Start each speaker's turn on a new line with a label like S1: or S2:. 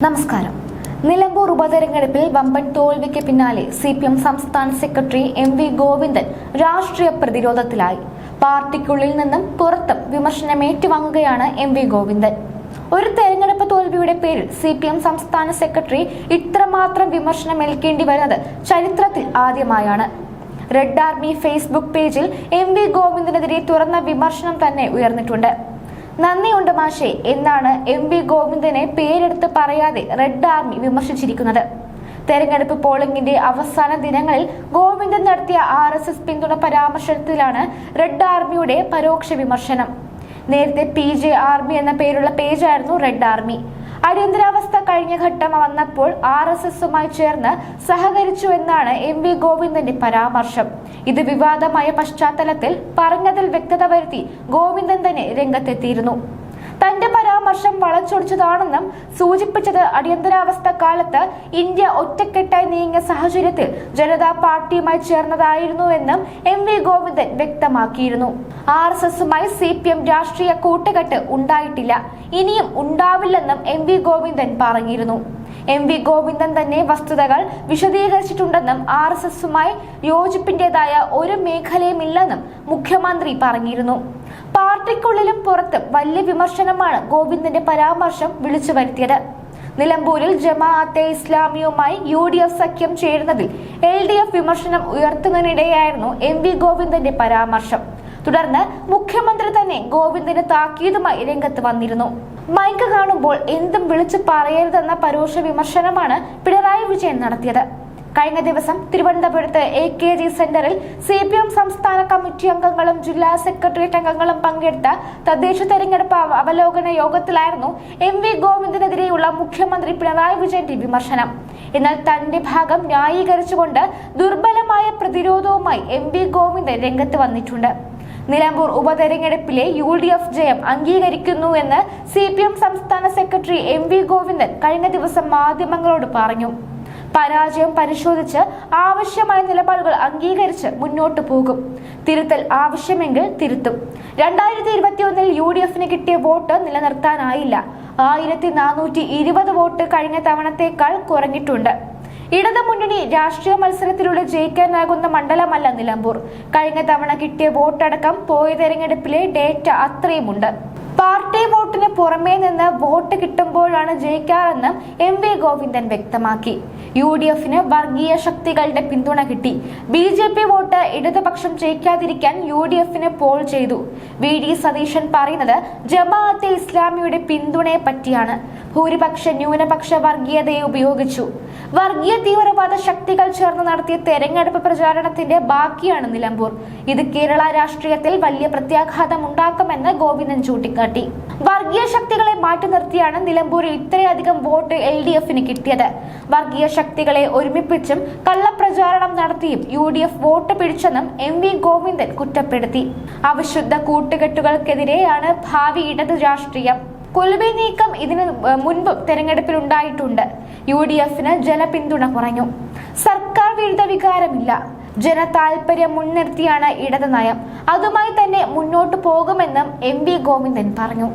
S1: നമസ്കാരം. നിലമ്പൂർ ഉപതെരഞ്ഞെടുപ്പിൽ വമ്പൻ തോൽവിക്ക് പിന്നാലെ CPM സംസ്ഥാന സെക്രട്ടറി MV ഗോവിന്ദൻ രാഷ്ട്രീയ പ്രതിരോധത്തിലായി. പാർട്ടിക്കുള്ളിൽ നിന്നും പുറത്തും വിമർശനം ഏറ്റുവാങ്ങുകയാണ് MV ഗോവിന്ദൻ. ഒരു തെരഞ്ഞെടുപ്പ് തോൽവിയുടെ പേരിൽ CPM സംസ്ഥാന സെക്രട്ടറി ഇത്രമാത്രം വിമർശനം ഏൽക്കേണ്ടി വരുന്നത് ചരിത്രത്തിൽ ആദ്യമായാണ്. റെഡ് ആർമി ഫേസ്ബുക്ക് പേജിൽ MV ഗോവിന്ദനെതിരെ തുറന്ന വിമർശനം തന്നെ ഉയർന്നിട്ടുണ്ട്. നന്ദിയുണ്ട് മാഷേ എന്നാണ് MV ഗോവിന്ദനെ പേരെടുത്ത് പറയാതെ റെഡ് ആർമി വിമർശിച്ചിരിക്കുന്നത്. തെരഞ്ഞെടുപ്പ് പോളിംഗിന്റെ അവസാന ദിനങ്ങളിൽ ഗോവിന്ദൻ നടത്തിയ RSS പിന്തുണ പരാമർശത്തിലാണ് റെഡ് ആർമിയുടെ പരോക്ഷ വിമർശനം. നേരത്തെ PJ ആർമി എന്ന പേരുള്ള പേജായിരുന്നു റെഡ് ആർമി. അടിയന്തരാവസ്ഥ കഴിഞ്ഞ ഘട്ടം വന്നപ്പോൾ RSSുമായി ചേർന്ന് സഹകരിച്ചു എന്നാണ് MV ഗോവിന്ദന്റെ പരാമർശം. ഇത് വിവാദമായ പശ്ചാത്തലത്തിൽ പറഞ്ഞതിൽ വ്യക്തത വരുത്തി ഗോവിന്ദൻ തന്നെ രംഗത്തെത്തിയിരുന്നു. തന്റെ പരാമർശം വളച്ചൊടിച്ചതാണെന്നും സൂചിപ്പിച്ചത് അടിയന്തരാവസ്ഥ കാലത്ത് ഇന്ത്യ ഒറ്റക്കെട്ടായി നീങ്ങിയ സാഹചര്യത്തിൽ ജനതാ പാർട്ടിയുമായി ചേർന്നതായിരുന്നുവെന്നും MV ഗോവിന്ദൻ വ്യക്തമാക്കിയിരുന്നു. RSSുമായി CPM രാഷ്ട്രീയ കൂട്ടുകെട്ട് ഉണ്ടായിട്ടില്ല, ഇനിയും ഉണ്ടാവില്ലെന്നും MV ഗോവിന്ദൻ പറഞ്ഞിരുന്നു. MV ഗോവിന്ദൻ തന്നെ വസ്തുതകൾ വിശദീകരിച്ചിട്ടുണ്ടെന്നും RSSുമായി യോജിപ്പിന്റേതായ ഒരു മേഖലയുമില്ലെന്നും മുഖ്യമന്ത്രി പറഞ്ഞിരുന്നു. പാർട്ടിക്കുള്ളിലും പുറത്തും വലിയ വിമർശനമാണ് ഗോവിന്ദന്റെ പരാമർശം വിളിച്ചു വരുത്തിയത്. നിലമ്പൂരിൽ ജമാഅത്തെ ഇസ്ലാമിയുമായി UDF സഖ്യം ചേരുന്നതിൽ LDF വിമർശനം ഉയർത്തുന്നതിനിടെയായിരുന്നു MV ഗോവിന്ദന്റെ പരാമർശം. തുടർന്ന് മുഖ്യമന്ത്രി തന്നെ ഗോവിന്ദന് താക്കീതുമായി രംഗത്ത് വന്നിരുന്നു. മൈക്ക് കാണുമ്പോൾ എന്തും വിളിച്ചു പറയരുതെന്ന പരോക്ഷ വിമർശനമാണ് പിണറായി വിജയൻ നടത്തിയത്. കഴിഞ്ഞ ദിവസം തിരുവനന്തപുരത്ത് AKG സെന്ററിൽ CPM സംസ്ഥാന കമ്മിറ്റി അംഗങ്ങളും ജില്ലാ സെക്രട്ടേറിയറ്റ് അംഗങ്ങളും പങ്കെടുത്ത തദ്ദേശ തെരഞ്ഞെടുപ്പ് അവലോകന യോഗത്തിലായിരുന്നു MV ഗോവിന്ദനെതിരെയുള്ള മുഖ്യമന്ത്രി പിണറായി വിജയന്റെ വിമർശനം. എന്നാൽ തന്റെ ഭാഗം ന്യായീകരിച്ചുകൊണ്ട് ദുർബലമായ പ്രതിരോധവുമായി MV ഗോവിന്ദൻ രംഗത്ത് വന്നിട്ടുണ്ട്. നിലമ്പൂർ ഉപതെരഞ്ഞെടുപ്പിലെ UDF ജയം അംഗീകരിക്കുന്നു എന്ന് CPM സംസ്ഥാന സെക്രട്ടറി MV ഗോവിന്ദൻ കഴിഞ്ഞ ദിവസം മാധ്യമങ്ങളോട് പറഞ്ഞു. പരാജയം പരിശോധിച്ച് ആവശ്യമായ നിലപാടുകൾ അംഗീകരിച്ച് മുന്നോട്ടു പോകും. തിരുത്തൽ ആവശ്യമെങ്കിൽ തിരുത്തും. 2021 UDFന് കിട്ടിയ വോട്ട് നിലനിർത്താനായില്ല. 1420 വോട്ട് കഴിഞ്ഞ തവണത്തേക്കാൾ കുറഞ്ഞിട്ടുണ്ട്. ഇടതു മുന്നണി രാഷ്ട്രീയ മത്സരത്തിലൂടെ ജയിക്കാനാകുന്ന മണ്ഡലമല്ല നിലമ്പൂർ. കഴിഞ്ഞ തവണ കിട്ടിയ വോട്ടടക്കം പോയ തെരഞ്ഞെടുപ്പിലെ ഡേറ്റ അത്രയുമുണ്ട്. പാർട്ടി വോട്ടിന് പുറമേ നിന്ന് വോട്ട് കിട്ടുമ്പോഴാണ് ജയിക്കാറെന്നും MV ഗോവിന്ദൻ വ്യക്തമാക്കി. UDFന് വർഗീയ ശക്തികളുടെ പിന്തുണ കിട്ടി. BJP വോട്ട് ഇടതുപക്ഷം ജയിക്കാതിരിക്കാൻ UDFന് പോൾ ചെയ്തു. VD സതീശൻ പറയുന്നത് ജമാഅത്തെ ഇസ്ലാമിയുടെ പിന്തുണയെ പറ്റിയാണ്. ഭൂരിപക്ഷ ന്യൂനപക്ഷ വർഗീയതയെ ഉപയോഗിച്ചു. വർഗീയ തീവ്രവാദ ശക്തികൾ ചേർന്ന് നടത്തിയ തെരഞ്ഞെടുപ്പ് പ്രചാരണത്തിന്റെ ബാക്കിയാണ് നിലമ്പൂർ. ഇത് കേരള രാഷ്ട്രീയത്തിൽ വലിയ പ്രത്യാഘാതം ഉണ്ടാക്കുമെന്ന് ഗോവിന്ദൻ ചൂണ്ടിക്കാട്ടി. വർഗീയ ശക്തികളെ മാറ്റി നിർത്തിയാണ് നിലമ്പൂരിൽ ഇത്രയധികം വോട്ട് LDFന് കിട്ടിയത്. വർഗീയ ശക്തികളെ ഒരുമിപ്പിച്ചും കള്ളപ്രചാരണം നടത്തിയും UDF വോട്ട് പിടിച്ചെന്നും MV ഗോവിന്ദൻ കുറ്റപ്പെടുത്തി. അവിശുദ്ധ കൂട്ടുകെട്ടുകൾക്കെതിരെയാണ് ഭാവി ഇടത് രാഷ്ട്രീയം. കൊൽബി നീക്കം ഇതിന് മുൻപും തെരഞ്ഞെടുപ്പിൽ ഉണ്ടായിട്ടുണ്ട്. UDFന് ജനപിന്തുണ കുറഞ്ഞു. സർക്കാർ വിരുദ്ധ വികാരമില്ല. ജനതാൽപര്യം മുൻനിർത്തിയാണ് ഇടത് നയം. അതുമായി തന്നെ മുന്നോട്ടു പോകുമെന്നും MV ഗോവിന്ദൻ പറഞ്ഞു.